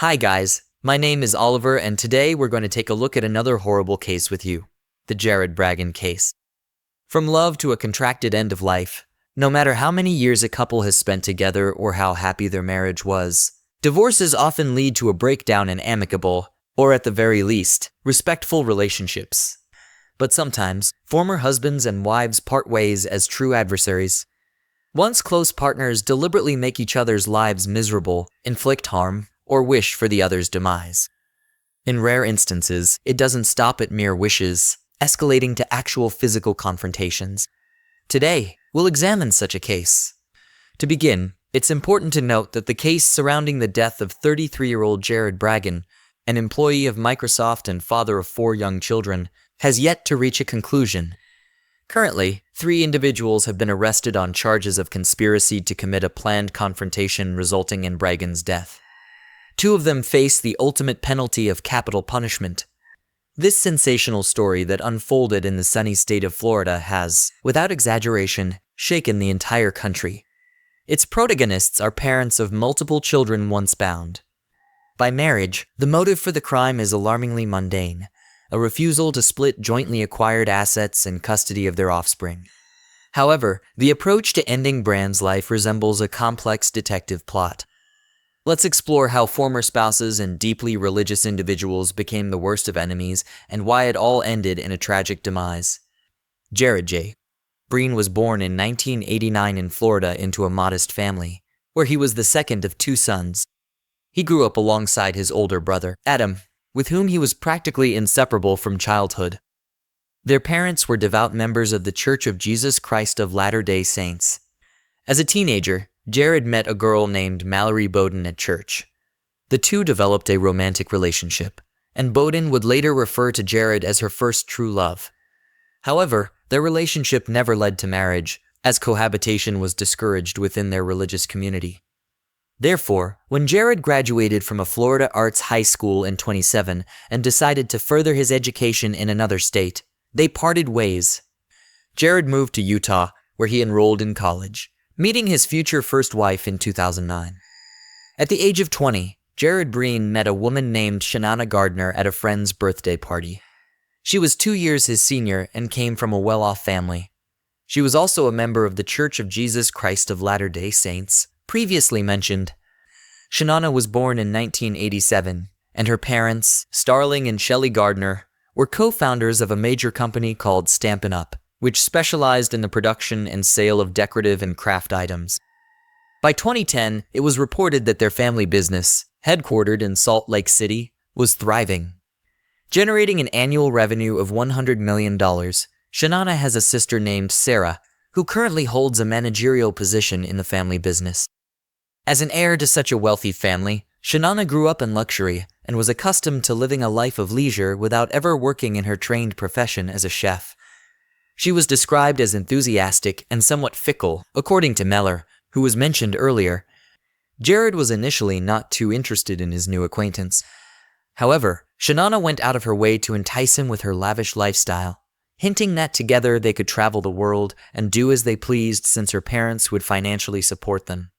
Hi guys, my name is Oliver and today we're going to take a look at another horrible case with you, the Jared Bragin case. From love to a contracted end of life, no matter how many years a couple has spent together or how happy their marriage was, divorces often lead to a breakdown in amicable, or at the very least, respectful relationships. But sometimes, former husbands and wives part ways as true adversaries. Once close partners deliberately make each other's lives miserable, inflict harm, or wish for the other's demise. In rare instances, it doesn't stop at mere wishes, escalating to actual physical confrontations. Today, we'll examine such a case. To begin, it's important to note that the case surrounding the death of 33-year-old Jared Bragin, an employee of Microsoft and father of 4 young children, has yet to reach a conclusion. Currently, 3 individuals have been arrested on charges of conspiracy to commit a planned confrontation resulting in Bragin's death. 2 of them face the ultimate penalty of capital punishment. This sensational story that unfolded in the sunny state of Florida has, without exaggeration, shaken the entire country. Its protagonists are parents of multiple children once bound. By marriage, the motive for the crime is alarmingly mundane, a refusal to split jointly acquired assets and custody of their offspring. However, the approach to ending Brand's life resembles a complex detective plot. Let's explore how former spouses and deeply religious individuals became the worst of enemies and why it all ended in a tragic demise. Jared J. Breen was born in 1989 in Florida into a modest family, where he was the second of 2 sons. He grew up alongside his older brother, Adam, with whom he was practically inseparable from childhood. Their parents were devout members of the Church of Jesus Christ of Latter-day Saints. As a teenager, Jared met a girl named Mallory Bowden at church. The two developed a romantic relationship, and Bowden would later refer to Jared as her first true love. However, their relationship never led to marriage, as cohabitation was discouraged within their religious community. Therefore, when Jared graduated from a Florida arts high school in 2007 and decided to further his education in another state, they parted ways. Jared moved to Utah, where he enrolled in college, meeting his future first wife in 2009. At the age of 20, Jared Breen met a woman named Shanana Gardner at a friend's birthday party. She was 2 years his senior and came from a well-off family. She was also a member of the Church of Jesus Christ of Latter-day Saints, previously mentioned. Shanana was born in 1987, and her parents, Starling and Shelley Gardner, were co-founders of a major company called Stampin' Up, which specialized in the production and sale of decorative and craft items. By 2010, it was reported that their family business, headquartered in Salt Lake City, was thriving. Generating an annual revenue of $100 million, Shanana has a sister named Sarah, who currently holds a managerial position in the family business. As an heir to such a wealthy family, Shanana grew up in luxury and was accustomed to living a life of leisure without ever working in her trained profession as a chef. She was described as enthusiastic and somewhat fickle, according to Meller, who was mentioned earlier. Jared was initially not too interested in his new acquaintance. However, Shanana went out of her way to entice him with her lavish lifestyle, hinting that together they could travel the world and do as they pleased since her parents would financially support them.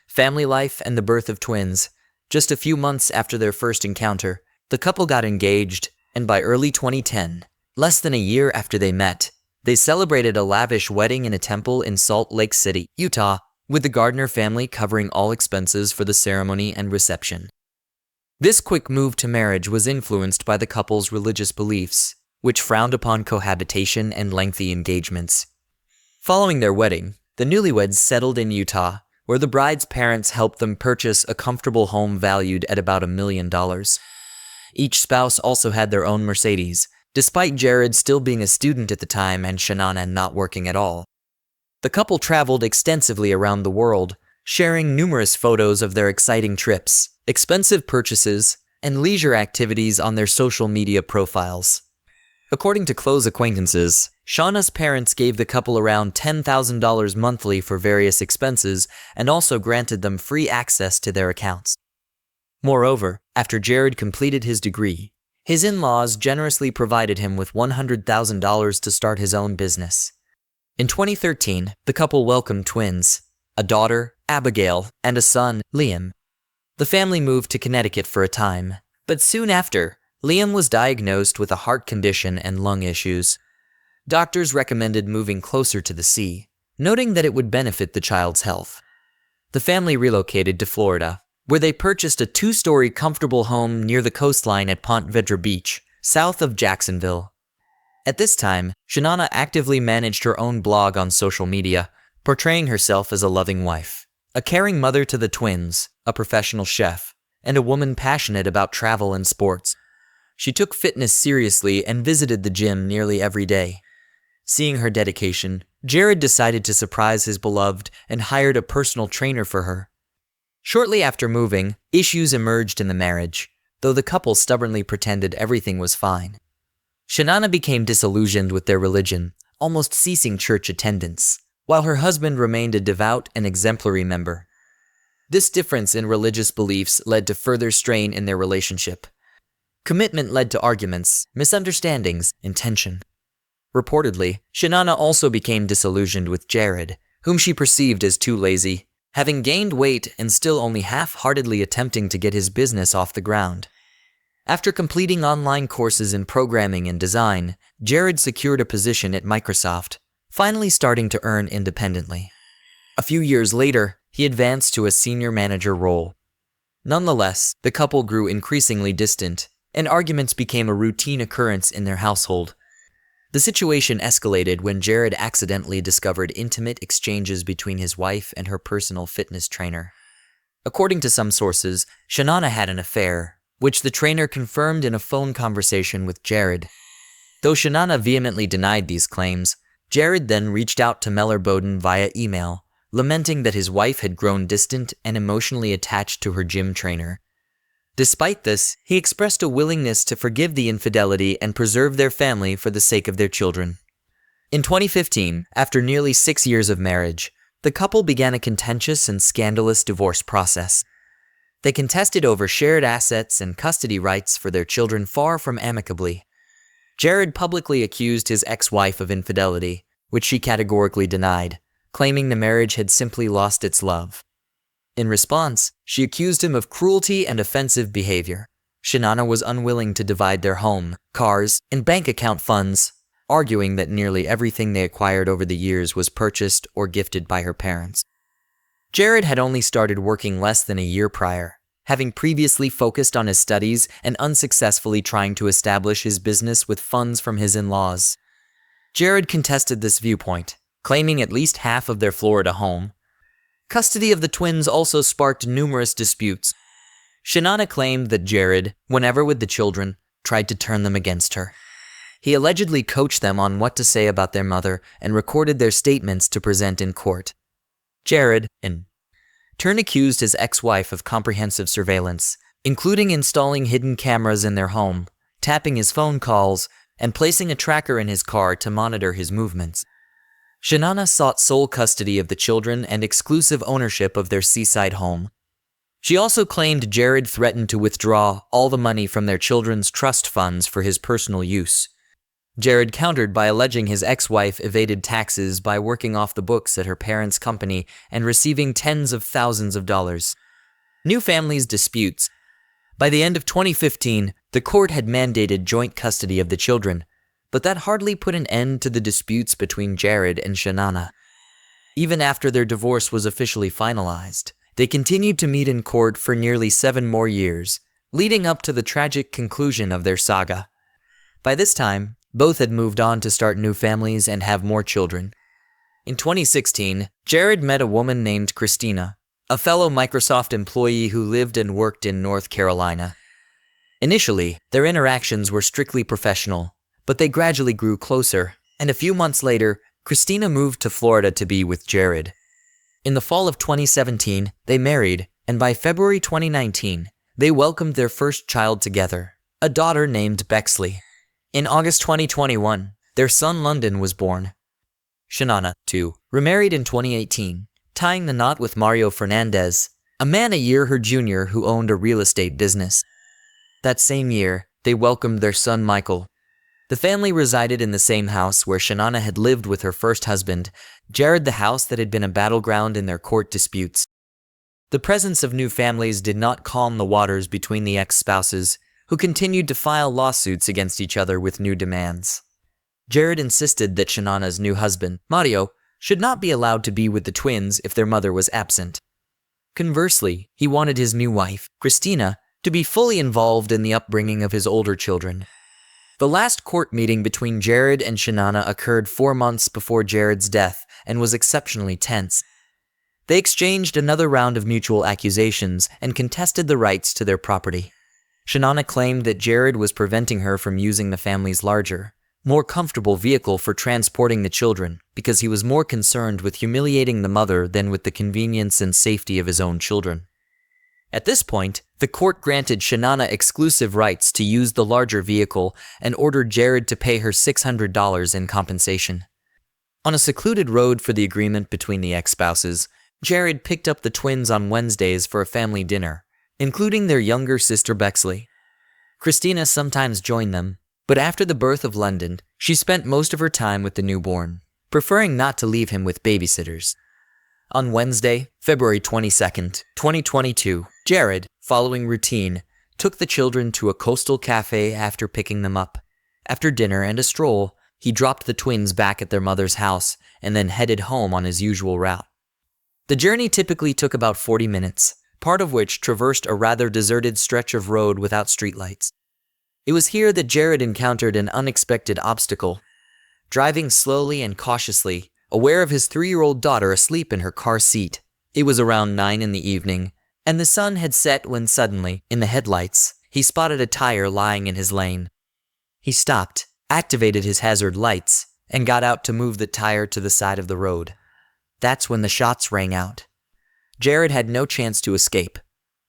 Family life and the birth of twins. Just a few months after their first encounter, the couple got engaged, and by early 2010, less than a year after they met, they celebrated a lavish wedding in a temple in Salt Lake City, Utah, with the Gardner family covering all expenses for the ceremony and reception. This quick move to marriage was influenced by the couple's religious beliefs, which frowned upon cohabitation and lengthy engagements. Following their wedding, the newlyweds settled in Utah, where the bride's parents helped them purchase a comfortable home valued at about $1 million. Each spouse also had their own Mercedes, despite Jared still being a student at the time and Shanana not working at all. The couple traveled extensively around the world, sharing numerous photos of their exciting trips, expensive purchases, and leisure activities on their social media profiles. According to close acquaintances, Shauna's parents gave the couple around $10,000 monthly for various expenses and also granted them free access to their accounts. Moreover, after Jared completed his degree, his in-laws generously provided him with $100,000 to start his own business. In 2013, the couple welcomed twins, a daughter, Abigail, and a son, Liam. The family moved to Connecticut for a time, but soon after, Liam was diagnosed with a heart condition and lung issues. Doctors recommended moving closer to the sea, noting that it would benefit the child's health. The family relocated to Florida, where they purchased a 2-story comfortable home near the coastline at Ponte Vedra Beach, south of Jacksonville. At this time, Shanana actively managed her own blog on social media, portraying herself as a loving wife, a caring mother to the twins, a professional chef, and a woman passionate about travel and sports. She took fitness seriously and visited the gym nearly every day. Seeing her dedication, Jared decided to surprise his beloved and hired a personal trainer for her. Shortly after moving, issues emerged in the marriage, though the couple stubbornly pretended everything was fine. Shanana became disillusioned with their religion, almost ceasing church attendance, while her husband remained a devout and exemplary member. This difference in religious beliefs led to further strain in their relationship. Commitment led to arguments, misunderstandings, and tension. Reportedly, Shanana also became disillusioned with Jared, whom she perceived as too lazy, having gained weight and still only half-heartedly attempting to get his business off the ground. After completing online courses in programming and design, Jared secured a position at Microsoft, finally starting to earn independently. A few years later, he advanced to a senior manager role. Nonetheless, the couple grew increasingly distant, and arguments became a routine occurrence in their household. The situation escalated when Jared accidentally discovered intimate exchanges between his wife and her personal fitness trainer. According to some sources, Shanana had an affair, which the trainer confirmed in a phone conversation with Jared. Though Shanana vehemently denied these claims, Jared then reached out to Meller Bowden via email, lamenting that his wife had grown distant and emotionally attached to her gym trainer. Despite this, he expressed a willingness to forgive the infidelity and preserve their family for the sake of their children. In 2015, after nearly 6 years of marriage, the couple began a contentious and scandalous divorce process. They contested over shared assets and custody rights for their children far from amicably. Jared publicly accused his ex-wife of infidelity, which she categorically denied, claiming the marriage had simply lost its love. In response, she accused him of cruelty and offensive behavior. Shanana was unwilling to divide their home, cars, and bank account funds, arguing that nearly everything they acquired over the years was purchased or gifted by her parents. Jared had only started working less than a year prior, having previously focused on his studies and unsuccessfully trying to establish his business with funds from his in-laws. Jared contested this viewpoint, claiming at least half of their Florida home. Custody of the twins also sparked numerous disputes. Shanana claimed that Jared, whenever with the children, tried to turn them against her. He allegedly coached them on what to say about their mother and recorded their statements to present in court. Jared, in turn, accused his ex-wife of comprehensive surveillance, including installing hidden cameras in their home, tapping his phone calls, and placing a tracker in his car to monitor his movements. Shanana sought sole custody of the children and exclusive ownership of their seaside home. She also claimed Jared threatened to withdraw all the money from their children's trust funds for his personal use. Jared countered by alleging his ex-wife evaded taxes by working off the books at her parents' company and receiving tens of thousands of dollars. New families disputes. By the end of 2015, the court had mandated joint custody of the children, but that hardly put an end to the disputes between Jared and Shanana. Even after their divorce was officially finalized, they continued to meet in court for nearly 7 more years, leading up to the tragic conclusion of their saga. By this time, both had moved on to start new families and have more children. In 2016, Jared met a woman named Christina, a fellow Microsoft employee who lived and worked in North Carolina. Initially, their interactions were strictly professional, but they gradually grew closer, and a few months later, Christina moved to Florida to be with Jared. In the fall of 2017, they married, and by February 2019, they welcomed their first child together, a daughter named Bexley. In August 2021, their son London was born. Shanana, too, remarried in 2018, tying the knot with Mario Fernandez, a man a year her junior who owned a real estate business. That same year, they welcomed their son Michael. The family resided in the same house where Shanana had lived with her first husband, Jared, the house that had been a battleground in their court disputes. The presence of new families did not calm the waters between the ex-spouses, who continued to file lawsuits against each other with new demands. Jared insisted that Shanana's new husband, Mario, should not be allowed to be with the twins if their mother was absent. Conversely, he wanted his new wife, Christina, to be fully involved in the upbringing of his older children. The last court meeting between Jared and Shanana occurred 4 months before Jared's death and was exceptionally tense. They exchanged another round of mutual accusations and contested the rights to their property. Shanana claimed that Jared was preventing her from using the family's larger, more comfortable vehicle for transporting the children because he was more concerned with humiliating the mother than with the convenience and safety of his own children. At this point, the court granted Shanana exclusive rights to use the larger vehicle and ordered Jared to pay her $600 in compensation. On a secluded road for the agreement between the ex-spouses, Jared picked up the twins on Wednesdays for a family dinner, including their younger sister Bexley. Christina sometimes joined them, but after the birth of London, she spent most of her time with the newborn, preferring not to leave him with babysitters. On Wednesday, February 22nd, 2022, Jared, following routine, took the children to a coastal cafe after picking them up. After dinner and a stroll, he dropped the twins back at their mother's house and then headed home on his usual route. The journey typically took about 40 minutes, part of which traversed a rather deserted stretch of road without streetlights. It was here that Jared encountered an unexpected obstacle. Driving slowly and cautiously, aware of his 3-year-old daughter asleep in her car seat, it was around 9 in the evening, and the sun had set when suddenly, in the headlights, he spotted a tire lying in his lane. He stopped, activated his hazard lights, and got out to move the tire to the side of the road. That's when the shots rang out. Jared had no chance to escape.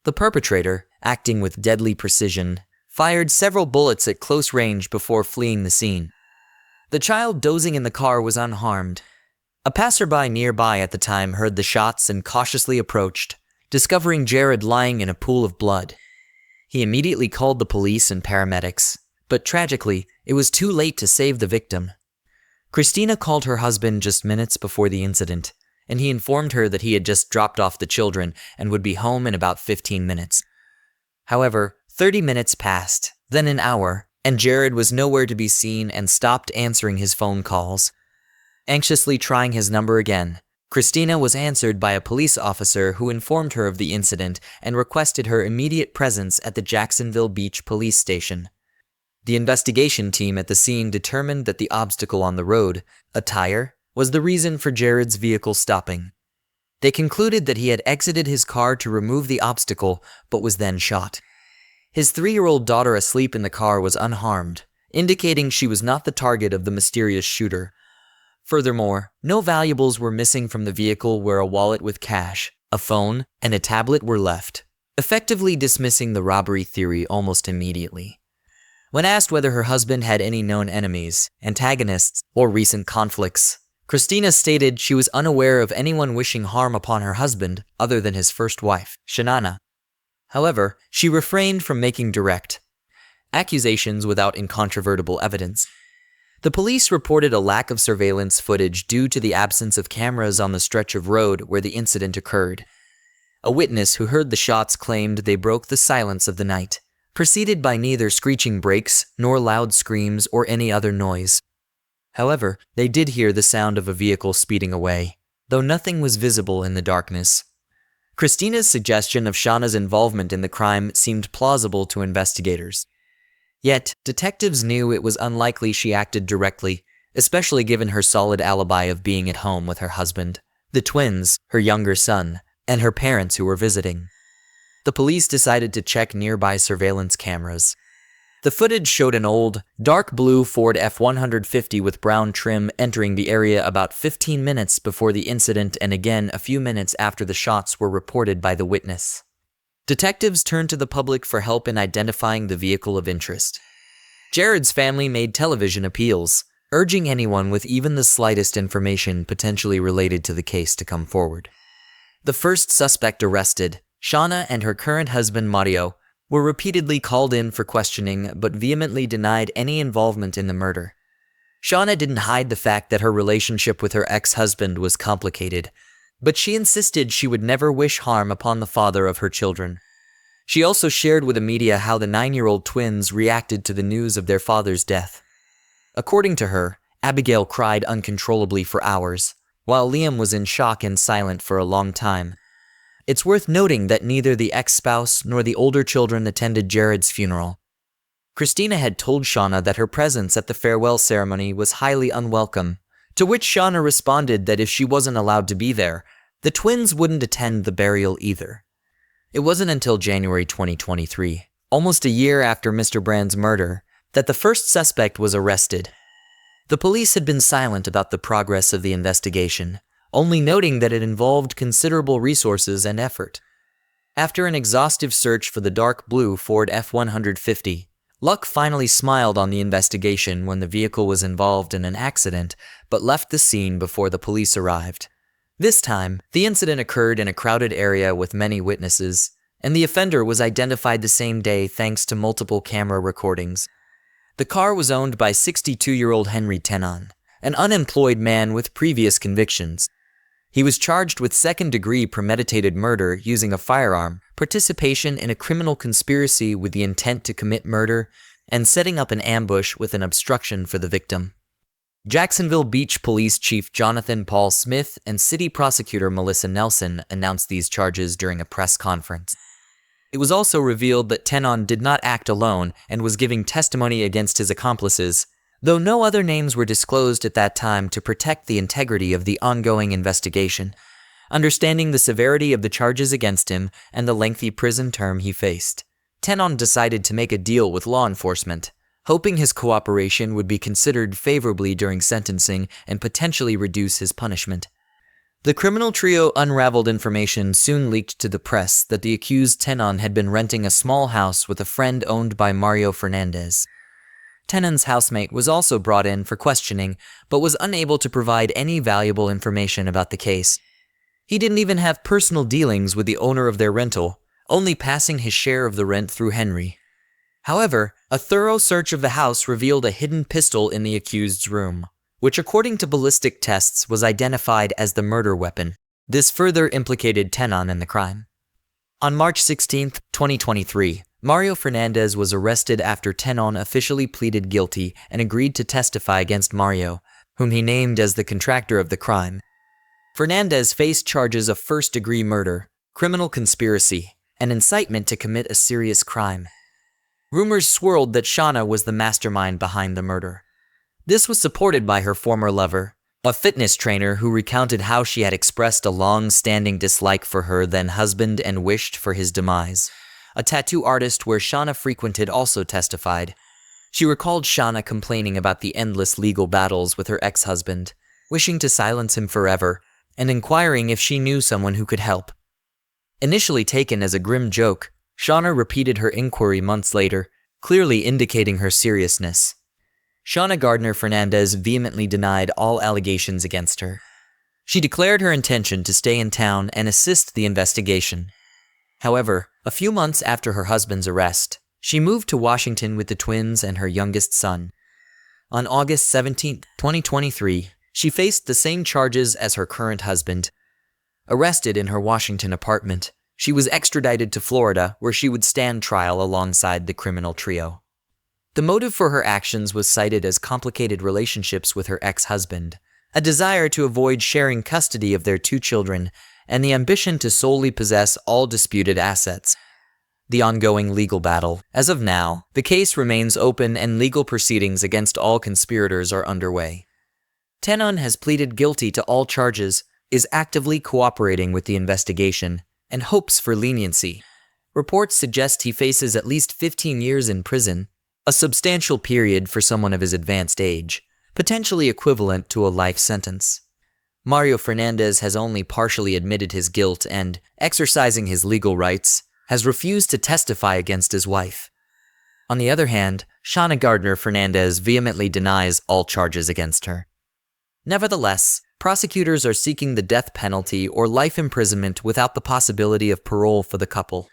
The perpetrator, acting with deadly precision, fired several bullets at close range before fleeing the scene. The child dozing in the car was unharmed. A passerby nearby at the time heard the shots and cautiously approached, discovering Jared lying in a pool of blood. He immediately called the police and paramedics, but tragically, it was too late to save the victim. Christina called her husband just minutes before the incident, and he informed her that he had just dropped off the children and would be home in about 15 minutes. However, 30 minutes passed, then an hour, and Jared was nowhere to be seen and stopped answering his phone calls. Anxiously trying his number again, Christina was answered by a police officer who informed her of the incident and requested her immediate presence at the Jacksonville Beach police station. The investigation team at the scene determined that the obstacle on the road, a tire, was the reason for Jared's vehicle stopping. They concluded that he had exited his car to remove the obstacle, but was then shot. His 3-year-old daughter asleep in the car was unharmed, indicating she was not the target of the mysterious shooter. Furthermore, no valuables were missing from the vehicle where a wallet with cash, a phone, and a tablet were left, effectively dismissing the robbery theory almost immediately. When asked whether her husband had any known enemies, antagonists, or recent conflicts, Christina stated she was unaware of anyone wishing harm upon her husband other than his first wife, Shanana. However, she refrained from making direct accusations without incontrovertible evidence. The police reported a lack of surveillance footage due to the absence of cameras on the stretch of road where the incident occurred. A witness who heard the shots claimed they broke the silence of the night, preceded by neither screeching brakes nor loud screams or any other noise. However, they did hear the sound of a vehicle speeding away, though nothing was visible in the darkness. Christina's suggestion of Shauna's involvement in the crime seemed plausible to investigators. Yet, detectives knew it was unlikely she acted directly, especially given her solid alibi of being at home with her husband, the twins, her younger son, and her parents who were visiting. The police decided to check nearby surveillance cameras. The footage showed an old, dark blue Ford F-150 with brown trim entering the area about 15 minutes before the incident and again a few minutes after the shots were reported by the witness. Detectives turned to the public for help in identifying the vehicle of interest. Jared's family made television appeals, urging anyone with even the slightest information potentially related to the case to come forward. The first suspect arrested, Shauna and her current husband Mario, were repeatedly called in for questioning but vehemently denied any involvement in the murder. Shauna didn't hide the fact that her relationship with her ex-husband was complicated. but she insisted she would never wish harm upon the father of her children. She also shared with the media how the 9-year-old twins reacted to the news of their father's death. According to her, Abigail cried uncontrollably for hours, while Liam was in shock and silent for a long time. It's worth noting that neither the ex-spouse nor the older children attended Jared's funeral. Christina had told Shauna that her presence at the farewell ceremony was highly unwelcome, to which Shauna responded that if she wasn't allowed to be there, the twins wouldn't attend the burial either. It wasn't until January 2023, almost a year after Mr. Brand's murder, that the first suspect was arrested. The police had been silent about the progress of the investigation, only noting that it involved considerable resources and effort. After an exhaustive search for the dark blue Ford F-150, luck finally smiled on the investigation when the vehicle was involved in an accident but left the scene before the police arrived. This time, the incident occurred in a crowded area with many witnesses, and the offender was identified the same day thanks to multiple camera recordings. The car was owned by 62-year-old Henry Tenon, an unemployed man with previous convictions. He was charged with second-degree premeditated murder using a firearm, participation in a criminal conspiracy with the intent to commit murder, and setting up an ambush with an obstruction for the victim. Jacksonville Beach Police Chief Jonathan Paul Smith and City Prosecutor Melissa Nelson announced these charges during a press conference. It was also revealed that Tenon did not act alone and was giving testimony against his accomplices, though no other names were disclosed at that time to protect the integrity of the ongoing investigation. Understanding the severity of the charges against him and the lengthy prison term he faced, Tenon decided to make a deal with law enforcement, hoping his cooperation would be considered favorably during sentencing and potentially reduce his punishment. The criminal trio unraveled information soon leaked to the press that the accused Tenon had been renting a small house with a friend owned by Mario Fernandez. Tenon's housemate was also brought in for questioning, but was unable to provide any valuable information about the case. He didn't even have personal dealings with the owner of their rental, only passing his share of the rent through Henry. However, a thorough search of the house revealed a hidden pistol in the accused's room, which according to ballistic tests was identified as the murder weapon. This further implicated Tenon in the crime. On March 16, 2023, Mario Fernandez was arrested after Tenon officially pleaded guilty and agreed to testify against Mario, whom he named as the contractor of the crime. Fernandez faced charges of first-degree murder, criminal conspiracy, and incitement to commit a serious crime. Rumors swirled that Shauna was the mastermind behind the murder. This was supported by her former lover, a fitness trainer who recounted how she had expressed a long-standing dislike for her then-husband and wished for his demise. A tattoo artist where Shauna frequented also testified. She recalled Shauna complaining about the endless legal battles with her ex-husband, wishing to silence him forever, and inquiring if she knew someone who could help. Initially taken as a grim joke, Shauna repeated her inquiry months later, clearly indicating her seriousness. Shauna Gardner Fernandez vehemently denied all allegations against her. She declared her intention to stay in town and assist the investigation. However, a few months after her husband's arrest, she moved to Washington with the twins and her youngest son. On August 17, 2023, she faced the same charges as her current husband. Arrested in her Washington apartment, she was extradited to Florida, where she would stand trial alongside the criminal trio. The motive for her actions was cited as complicated relationships with her ex-husband, a desire to avoid sharing custody of their 2 children, and the ambition to solely possess all disputed assets. The ongoing legal battle. As of now, the case remains open and legal proceedings against all conspirators are underway. Tenon has pleaded guilty to all charges, is actively cooperating with the investigation, and hopes for leniency. Reports suggest he faces at least 15 years in prison, a substantial period for someone of his advanced age, potentially equivalent to a life sentence. Mario Fernandez has only partially admitted his guilt and, exercising his legal rights, has refused to testify against his wife. On the other hand, Shauna Gardner Fernandez vehemently denies all charges against her. Nevertheless, prosecutors are seeking the death penalty or life imprisonment without the possibility of parole for the couple.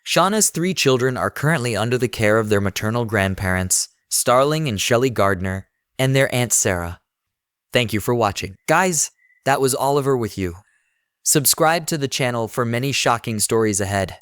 Shauna's 3 children are currently under the care of their maternal grandparents, Starling and Shelley Gardner, and their Aunt Sarah. Thank you for watching. Guys, that was Oliver with you. Subscribe to the channel for many shocking stories ahead.